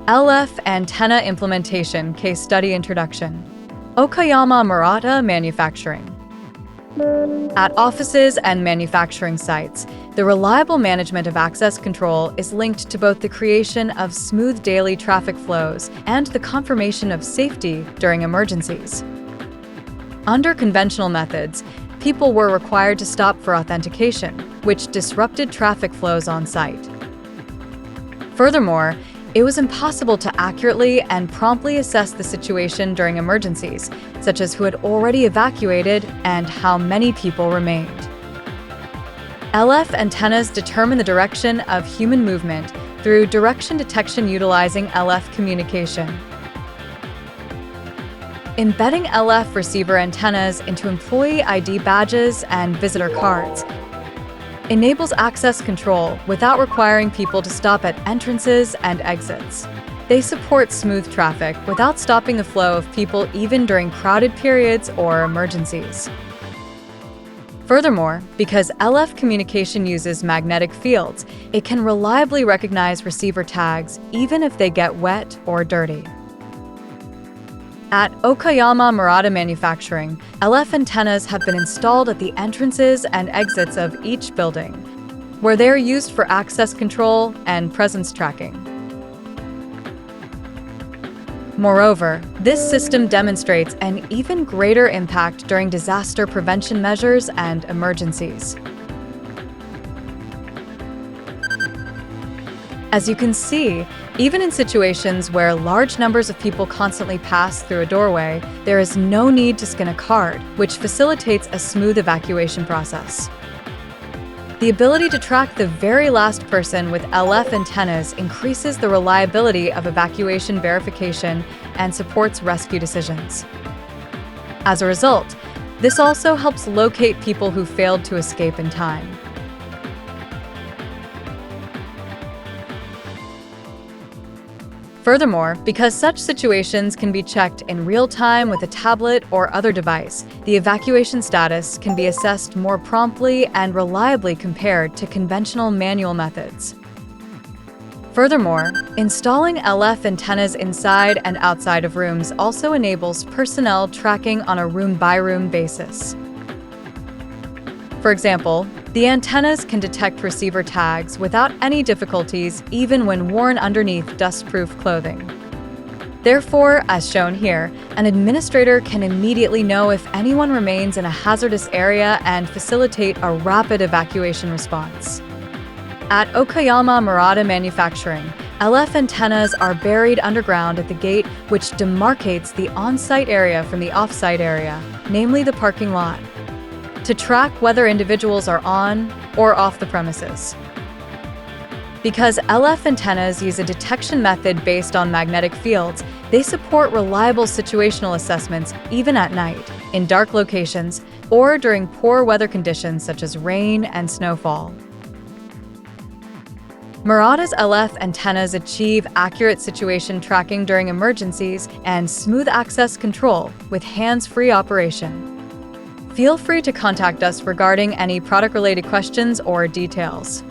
LF Antenna Implementation Case Study Introduction. Okayama Murata Manufacturing. At offices and manufacturing sites, the reliable management of access control is linked to both the creation of smooth daily traffic flows and the confirmation of safety during emergencies. Under conventional methods, people were required to stop for authentication, which disrupted traffic flows on site. Furthermore, it was impossible to accurately and promptly assess the situation during emergencies, such as who had already evacuated and how many people remained. LF antennas determine the direction of human movement through direction detection utilizing LF communication. Embedding LF receiver antennas into employee ID badges and visitor cards enables access control without requiring people to stop at entrances and exits. They support smooth traffic without stopping the flow of people even during crowded periods or emergencies. Furthermore, because LF communication uses magnetic fields, it can reliably recognize receiver tags even if they get wet or dirty. At Okayama Murata Manufacturing, LF antennas have been installed at the entrances and exits of each building, where they are used for access control and presence tracking. Moreover, this system demonstrates an even greater impact during disaster prevention measures and emergencies. As you can see, even in situations where large numbers of people constantly pass through a doorway, there is no need to scan a card, which facilitates a smooth evacuation process. The ability to track the very last person with LF antennas increases the reliability of evacuation verification and supports rescue decisions. As a result, this also helps locate people who failed to escape in time. Furthermore, because such situations can be checked in real time with a tablet or other device, the evacuation status can be assessed more promptly and reliably compared to conventional manual methods. Furthermore, installing LF antennas inside and outside of rooms also enables personnel tracking on a room-by-room basis. For example, the antennas can detect receiver tags without any difficulties even when worn underneath dust-proof clothing. Therefore, as shown here, an administrator can immediately know if anyone remains in a hazardous area and facilitate a rapid evacuation response. At Okayama Murata Manufacturing, LF antennas are buried underground at the gate, which demarcates the on-site area from the off-site area, namely the parking lot, to track whether individuals are on or off the premises. Because LF antennas use a detection method based on magnetic fields, they support reliable situational assessments even at night, in dark locations, or during poor weather conditions such as rain and snowfall. Murata's LF antennas achieve accurate situation tracking during emergencies and smooth access control with hands-free operation. Feel free to contact us regarding any product-related questions or details.